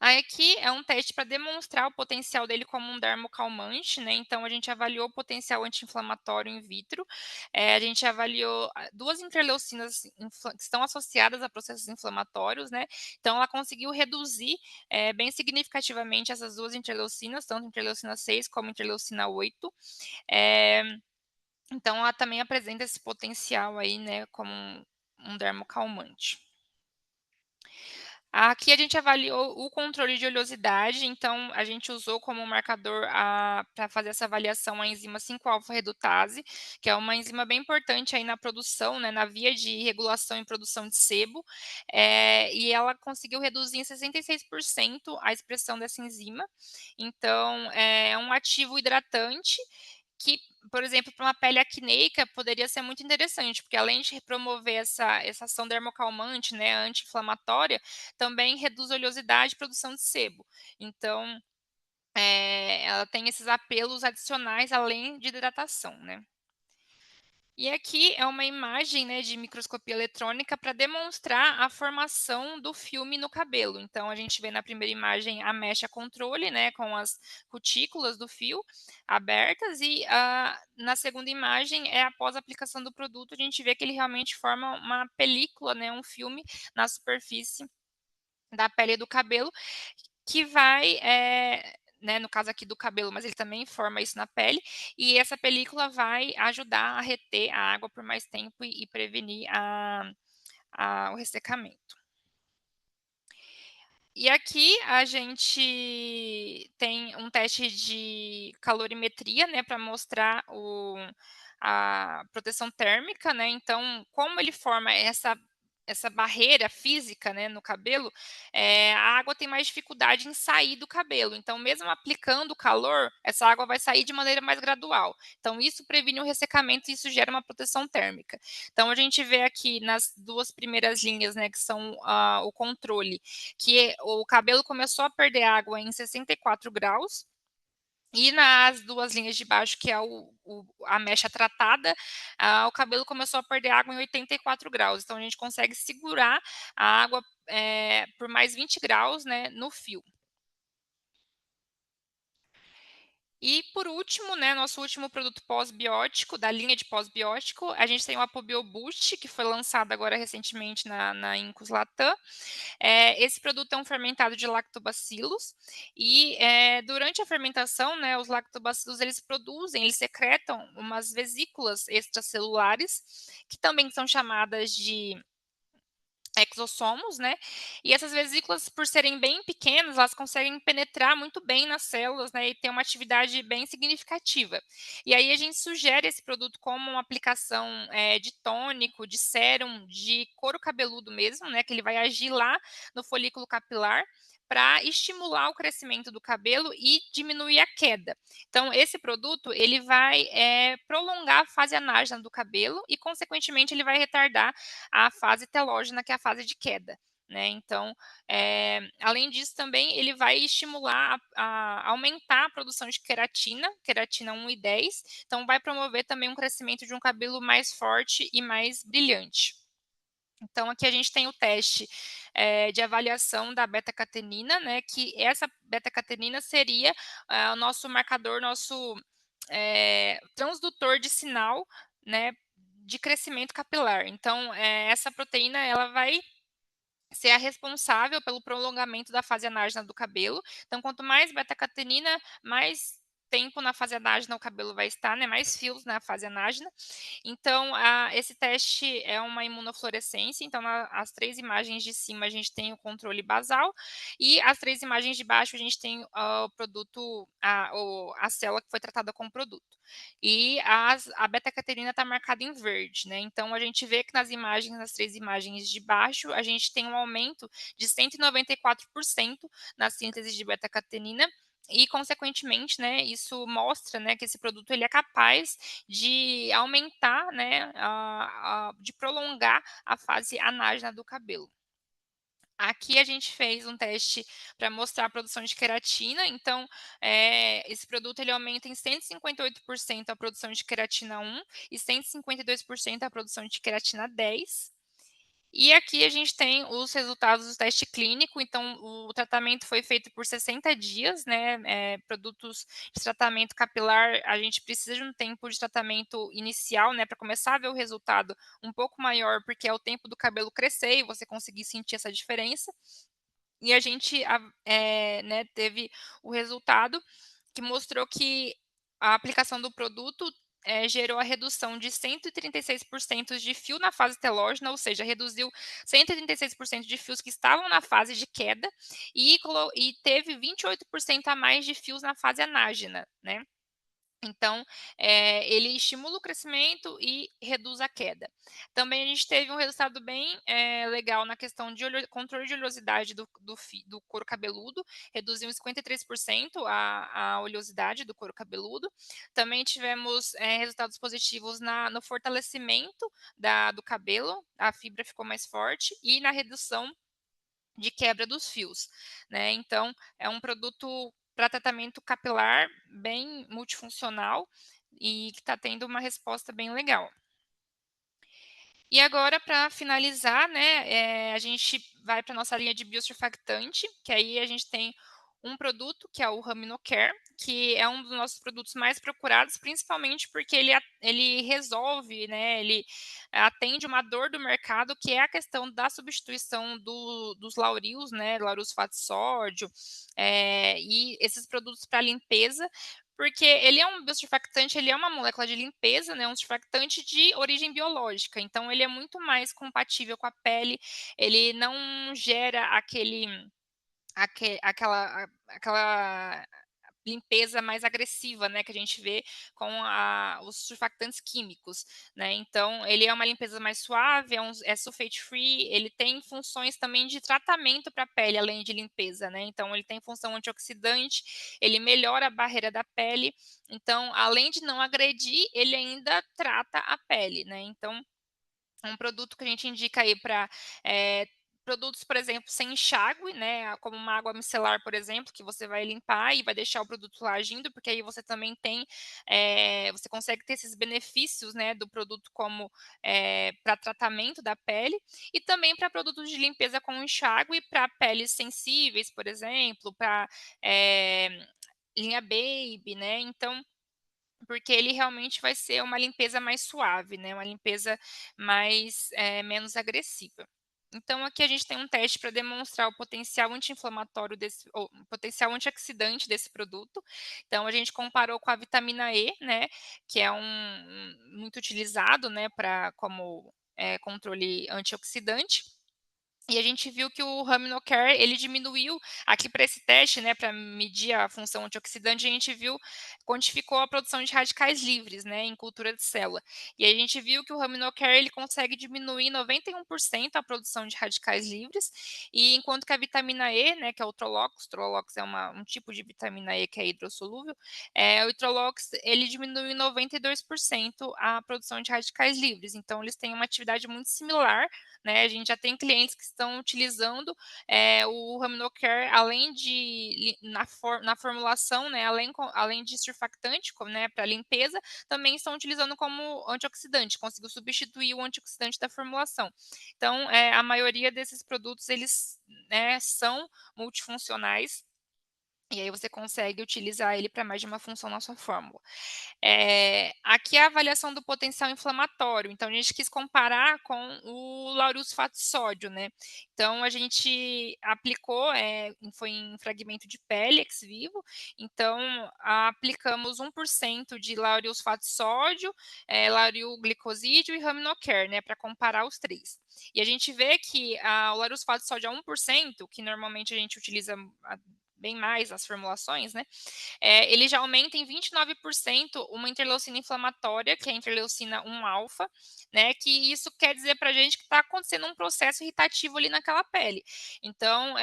S1: Aí aqui é um teste para demonstrar o potencial dele como um dermocalmante, né, então a gente avaliou o potencial anti-inflamatório in vitro, a gente avaliou 2 interleucinas que estão associadas a processos inflamatórios, né, então ela conseguiu reduzir, bem significativamente essas 2 interleucinas, tanto interleucina 6 como interleucina 8. eh, então ela também apresenta esse potencial aí, né, como um dermocalmante. Aqui a gente avaliou o controle de oleosidade, então a gente usou como marcador para fazer essa avaliação a enzima 5-alfa-redutase, que é uma enzima bem importante aí na produção, né, na via de regulação e produção de sebo, e ela conseguiu reduzir em 66% a expressão dessa enzima. Então, é um ativo hidratante que, por exemplo, para uma pele acneica poderia ser muito interessante, porque além de promover essa ação dermocalmante, né, anti-inflamatória, também reduz a oleosidade e produção de sebo. Então, ela tem esses apelos adicionais além de hidratação, né. E aqui é uma imagem, né, de microscopia eletrônica para demonstrar a formação do filme no cabelo. Então, a gente vê na primeira imagem a mecha controle, né, com as cutículas do fio abertas, e na segunda imagem é após a aplicação do produto, a gente vê que ele realmente forma uma película, né, um filme na superfície da pele do cabelo, que vai, né, no caso aqui do cabelo, mas ele também forma isso na pele, e essa película vai ajudar a reter a água por mais tempo e prevenir o ressecamento. E aqui a gente tem um teste de calorimetria, né, para mostrar a proteção térmica, né, então como ele forma essa barreira física, né, no cabelo, a água tem mais dificuldade em sair do cabelo, então mesmo aplicando o calor, essa água vai sair de maneira mais gradual. Então isso previne o ressecamento e isso gera uma proteção térmica. Então a gente vê aqui nas 2 primeiras linhas, né, que são o controle, que o cabelo começou a perder água em 64 graus, e nas 2 linhas de baixo, que é a mecha tratada, o cabelo começou a perder água em 84 graus. Então a gente consegue segurar a água, por mais 20 graus, né, no fio. E por último, né, nosso último produto pós-biótico, da linha de pós-biótico, a gente tem o Apobio Boost, que foi lançado agora recentemente na Incus Latam. Esse produto é um fermentado de lactobacilos e, durante a fermentação, né, os lactobacilos eles secretam umas vesículas extracelulares, que também são chamadas de exossomos, né? E essas vesículas, por serem bem pequenas, elas conseguem penetrar muito bem nas células, né? E ter uma atividade bem significativa. E aí a gente sugere esse produto como uma aplicação de tônico, de sérum, de couro cabeludo mesmo, né? Que ele vai agir lá no folículo capilar para estimular o crescimento do cabelo e diminuir a queda. Então, esse produto ele vai prolongar a fase anágena do cabelo e, consequentemente, ele vai retardar a fase telógena, que é a fase de queda. Né? Então, além disso, também ele vai estimular a aumentar a produção de queratina 1 e 10, então vai promover também um crescimento de um cabelo mais forte e mais brilhante. Então, aqui a gente tem o teste de avaliação da beta-catenina, né? Que essa beta-catenina seria o nosso marcador, nosso transdutor de sinal, né? De crescimento capilar. Então, essa proteína ela vai ser a responsável pelo prolongamento da fase anágena do cabelo. Então, quanto mais beta-catenina, mais tempo na fase anágena o cabelo vai estar, né? Mais fios na fase anágena. Então, esse teste é uma imunofluorescência. Então, as 3 imagens de cima a gente tem o controle basal e as 3 imagens de baixo a gente tem o produto, a célula que foi tratada com o produto. E a beta-catenina está marcada em verde, né? Então, a gente vê que nas 3 imagens de baixo, a gente tem um aumento de 194% na síntese de beta-catenina e, consequentemente, né, isso mostra, né, que esse produto ele é capaz de aumentar, né, de prolongar a fase anágena do cabelo. Aqui a gente fez um teste para mostrar a produção de queratina, então esse produto ele aumenta em 158% a produção de queratina 1 e 152% a produção de queratina 10. E aqui a gente tem os resultados do teste clínico, então o tratamento foi feito por 60 dias, né? Produtos de tratamento capilar, a gente precisa de um tempo de tratamento inicial, né? Para começar a ver o resultado um pouco maior, porque é o tempo do cabelo crescer e você conseguir sentir essa diferença. E a gente né, teve o resultado que mostrou que a aplicação do produto gerou a redução de 136% de fio na fase telógena, ou seja, reduziu 136% de fios que estavam na fase de queda e teve 28% a mais de fios na fase anágena, né? Então, ele estimula o crescimento e reduz a queda. Também a gente teve um resultado bem legal na questão de controle de oleosidade do couro cabeludo, reduziu em 53% a oleosidade do couro cabeludo. Também tivemos resultados positivos no fortalecimento do cabelo, a fibra ficou mais forte, e na redução de quebra dos fios, né? Então, é um produto para tratamento capilar bem multifuncional e que está tendo uma resposta bem legal. E agora, para finalizar, né, a gente vai para a nossa linha de biosurfactante, que aí a gente tem um produto, que é o Raminocare, que é um dos nossos produtos mais procurados, principalmente porque ele resolve, né, ele atende uma dor do mercado, que é a questão da substituição dos laurios, né, laurusfato de sódio, e esses produtos para limpeza, porque ele é um biosurfactante, ele é uma molécula de limpeza, né, um surfactante de origem biológica, então ele é muito mais compatível com a pele, ele não gera aquela limpeza mais agressiva, né, que a gente vê com os surfactantes químicos, né? Então, ele é uma limpeza mais suave, é sulfate free, ele tem funções também de tratamento para a pele, além de limpeza, né? Então, ele tem função antioxidante, ele melhora a barreira da pele. Então, além de não agredir, ele ainda trata a pele, né? Então, um produto que a gente indica aí para produtos, por exemplo, sem enxágue, né, como uma água micelar, por exemplo, que você vai limpar e vai deixar o produto lá agindo, porque aí você também tem, você consegue ter esses benefícios, né, do produto como para tratamento da pele e também para produtos de limpeza com enxágue para peles sensíveis, por exemplo, para linha Baby, né, então porque ele realmente vai ser uma limpeza mais suave, né, uma limpeza mais, menos agressiva. Então aqui a gente tem um teste para demonstrar o potencial anti-inflamatório desse ou o potencial antioxidante desse produto. Então a gente comparou com a vitamina E, né, que é muito utilizado, né, para como, controle antioxidante. E a gente viu que o Raminocare, ele diminuiu aqui para esse teste, né, para medir a função antioxidante, a gente viu quantificou a produção de radicais livres, né, em cultura de célula. E a gente viu que o Raminocare, ele consegue diminuir 91% a produção de radicais livres, e enquanto que a vitamina E, né, que é o Trolox é um tipo de vitamina E que é hidrossolúvel, o Trolox, ele diminui 92% a produção de radicais livres. Então eles têm uma atividade muito similar, né, a gente já tem clientes que estão utilizando, o Raminocare além de na formulação, né, além de surfactante, né, para limpeza, também estão utilizando como antioxidante, conseguiu substituir o antioxidante da formulação. Então, a maioria desses produtos eles, né, são multifuncionais, e aí você consegue utilizar ele para mais de uma função na sua fórmula. Aqui é a avaliação do potencial inflamatório, então a gente quis comparar com o laurusfato de sódio, né. Então a gente aplicou, foi em fragmento de pele ex vivo, então aplicamos 1% de laurusfato de sódio, laurioglicosídeo e Raminocare, né, para comparar os 3. E a gente vê que o laurusfato de sódio a 1%, que normalmente a gente utiliza bem mais as formulações, né, ele já aumenta em 29% uma interleucina inflamatória, que é a interleucina 1 alfa, né, que isso quer dizer para a gente que está acontecendo um processo irritativo ali naquela pele. Então,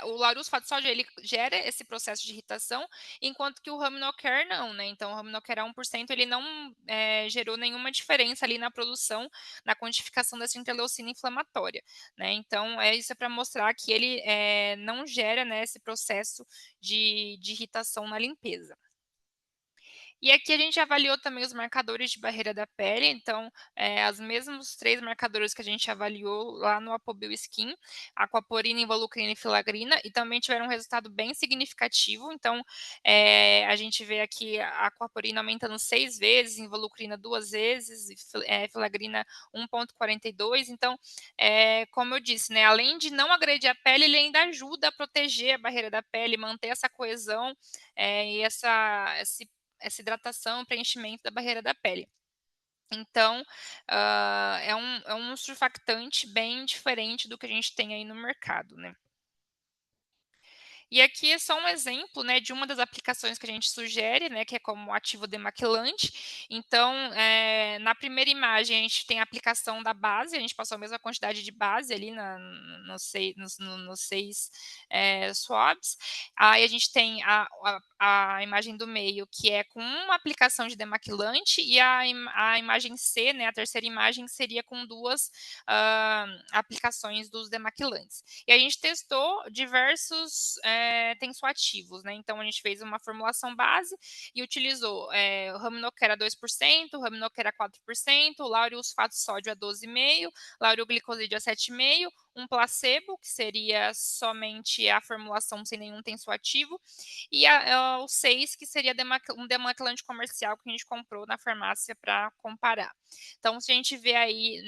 S1: o laurusfato de soja ele gera esse processo de irritação, enquanto que o Raminocare não, né, então o Raminocare a 1% ele não, gerou nenhuma diferença ali na produção, na quantificação dessa interleucina inflamatória, né, então isso é para mostrar que ele, não gera, né, esse processo de irritação na limpeza. E aqui a gente avaliou também os marcadores de barreira da pele, então, os mesmos 3 marcadores que a gente avaliou lá no Apobil Skin, aquaporina, involucrina e filagrina, e também tiveram um resultado bem significativo. Então, a gente vê aqui a aquaporina aumentando 6 vezes, involucrina 2 vezes e filagrina 1,42. Então, como eu disse, né, além de não agredir a pele, ele ainda ajuda a proteger a barreira da pele, manter essa coesão, e essa hidratação, preenchimento da barreira da pele. Então, é um surfactante bem diferente do que a gente tem aí no mercado, né. E aqui é só um exemplo, né, de uma das aplicações que a gente sugere, né, que é como ativo demaquilante. Então, na primeira imagem a gente tem a aplicação da base, a gente passou a mesma quantidade de base ali nos 6 swabs. Aí a gente tem a imagem do meio, que é com uma aplicação de demaquilante, e a imagem C, né, a terceira imagem, seria com 2 aplicações dos demaquilantes. E a gente testou diversos tensoativos, né? Então a gente fez uma formulação base e utilizou o Raminocare a 2%, o Raminocare a 4%, o laureusfato de sódio a 12,5%, laureoglicosídeo a 7,5%, um placebo, que seria somente a formulação sem nenhum tensoativo, e o 6, que seria um demaquilante comercial que a gente comprou na farmácia para comparar. Então, se a gente vê aí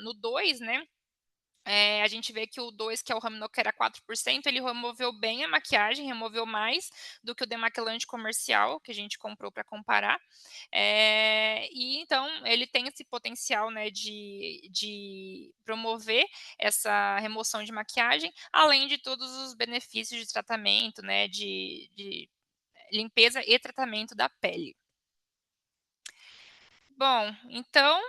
S1: no 2, né, a gente vê que o 2, que é o Raminocare a 4%, ele removeu bem a maquiagem, removeu mais do que o demaquilante comercial que a gente comprou para comparar. E então ele tem esse potencial, né, de promover essa remoção de maquiagem, além de todos os benefícios de tratamento, né, de limpeza e tratamento da pele. Bom, então,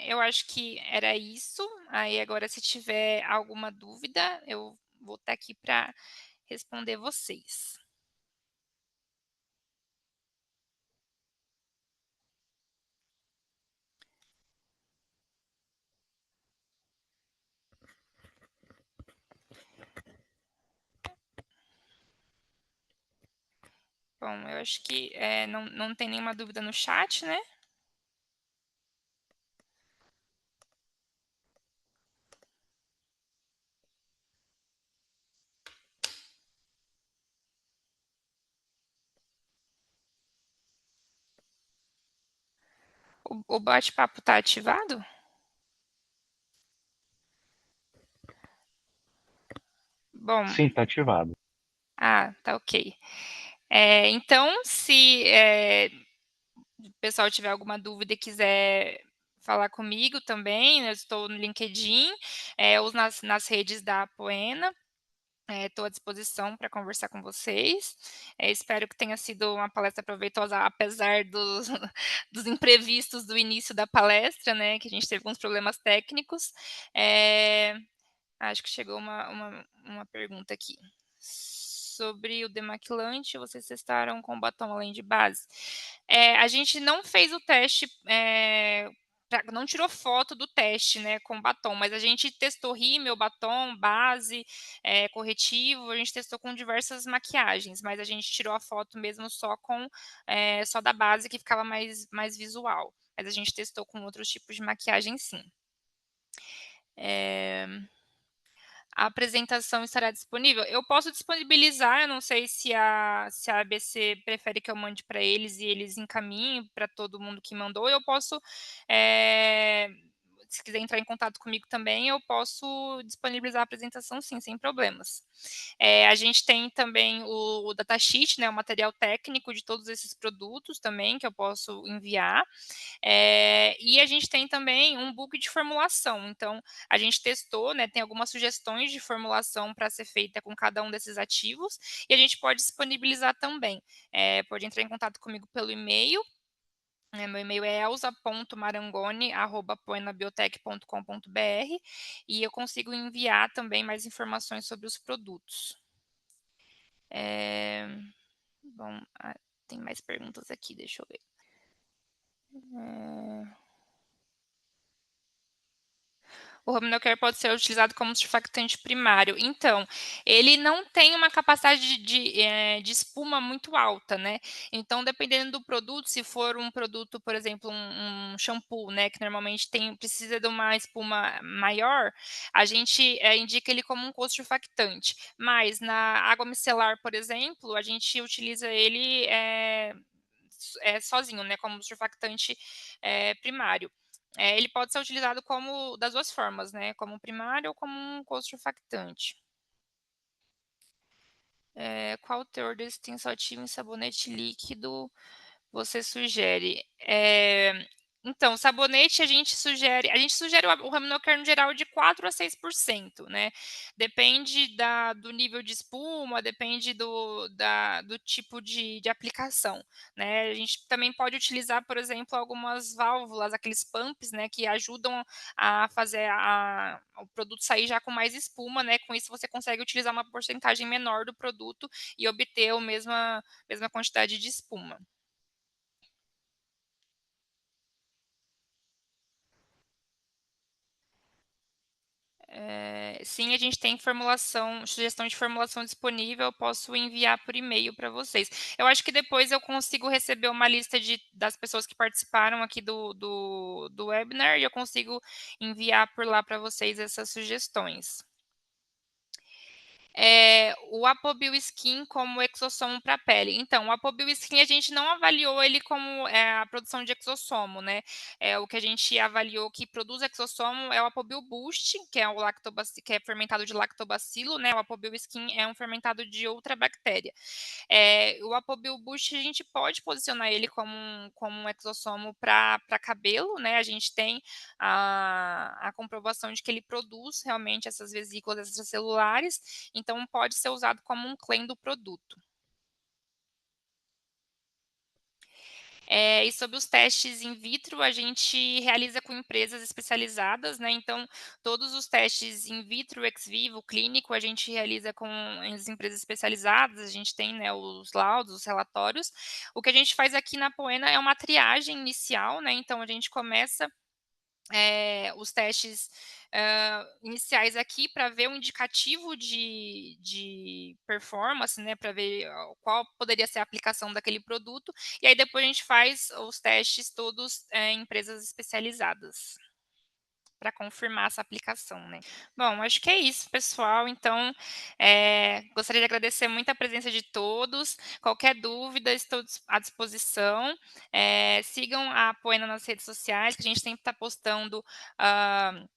S1: eu acho que era isso. Aí agora se tiver alguma dúvida, eu vou estar aqui para responder vocês. Bom, eu acho que, não tem nenhuma dúvida no chat, né? O bate-papo tá ativado? Bom,
S2: Sim, tá ativado.
S1: tá ok. Então, se o pessoal tiver alguma dúvida e quiser falar comigo também, eu estou no LinkedIn, ou nas redes da Apoena. Estou à disposição para conversar com vocês. Espero que tenha sido uma palestra proveitosa, apesar dos, dos imprevistos do início da palestra, né? Que a gente teve alguns problemas técnicos. É, Acho que chegou uma pergunta aqui. Sobre o demaquilante, vocês testaram com batom além de base? A gente não fez o teste, não tirou foto do teste, né, com batom, mas a gente testou rímel, batom, base, corretivo, a gente testou com diversas maquiagens, mas a gente tirou a foto mesmo só da base, que ficava mais visual. Mas a gente testou com outros tipos de maquiagem, sim. É, A apresentação estará disponível? Eu posso disponibilizar, eu não sei se a ABC prefere que eu mande para eles e eles encaminhem para todo mundo que mandou. Eu posso, eh, se quiser entrar em contato comigo também, eu posso disponibilizar a apresentação sim, sem problemas. A gente tem também o datasheet, né, o material técnico de todos esses produtos também, que eu posso enviar. E a gente tem também um book de formulação. Então, a gente testou, né, tem algumas sugestões de formulação para ser feita com cada um desses ativos, e a gente pode disponibilizar também. Pode entrar em contato comigo pelo e-mail. Meu e-mail é elza.marangoni@poenabiotech.com.br e eu consigo enviar também mais informações sobre os produtos. Eh, Bom, tem mais perguntas aqui, deixa eu ver. Eh O Rominocare pode ser utilizado como surfactante primário. Então, ele não tem uma capacidade de espuma muito alta, né? Então, dependendo do produto, se for um produto, por exemplo, um shampoo, né, que normalmente precisa de uma espuma maior, a gente indica ele como um co-surfactante. Mas na água micelar, por exemplo, a gente utiliza ele sozinho, né, como surfactante primário. Ele pode ser utilizado como das 2 formas, né, como primário ou como um co-surfactante. Qual o teor desse tensoativo em sabonete líquido você sugere? Então, sabonete a gente sugere o Raminocare no geral de 4 a 6%, né. Depende do nível de espuma, depende do tipo de aplicação, né. A gente também pode utilizar, por exemplo, algumas válvulas, aqueles pumps, né, que ajudam a fazer o produto sair já com mais espuma, né, com isso você consegue utilizar uma porcentagem menor do produto e obter a mesma quantidade de espuma. Sim, a gente tem sugestão de formulação disponível, eu posso enviar por e-mail para vocês. Eu acho que depois eu consigo receber uma lista das pessoas que participaram aqui do webinar e eu consigo enviar por lá para vocês essas sugestões. O Apobil Skin como exossomo para pele. Então, o Apobil Skin a gente não avaliou ele como a produção de exossomo, né? O que a gente avaliou que produz exossomo é o Apobil Boost, que é que é fermentado de lactobacilo, né? O Apobil Skin é um fermentado de outra bactéria. O Apobil Boost a gente pode posicionar ele como um exossomo para cabelo, né? A gente tem a comprovação de que ele produz realmente essas vesículas extracelulares, então pode ser usado como um claim do produto. E sobre os testes in vitro, a gente realiza com empresas especializadas, né? Então, todos os testes in vitro, ex vivo, clínico, a gente realiza com as empresas especializadas, a gente tem, né, os laudos, os relatórios. O que a gente faz aqui na Poena é uma triagem inicial, né? Então, a gente começa os testes iniciais aqui para ver um indicativo de performance, né, para ver qual poderia ser a aplicação daquele produto, e aí depois a gente faz os testes todos em empresas especializadas. para confirmar essa aplicação, né. Bom, acho que é isso, pessoal. Então, gostaria de agradecer muito a presença de todos. Qualquer dúvida, estou à disposição. Sigam a Apoena nas redes sociais, que a gente sempre está postando, hã,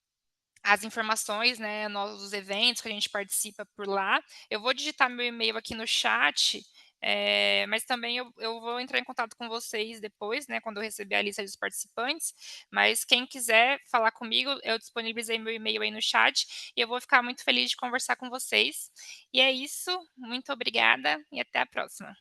S1: as informações, né, novos eventos que a gente participa por lá. Eu vou digitar meu e-mail aqui no chat, mas também eu vou entrar em contato com vocês depois, né, quando eu receber a lista dos participantes, mas quem quiser falar comigo, eu disponibilizei meu e-mail aí no chat, e eu vou ficar muito feliz de conversar com vocês. E é isso, muito obrigada e até a próxima.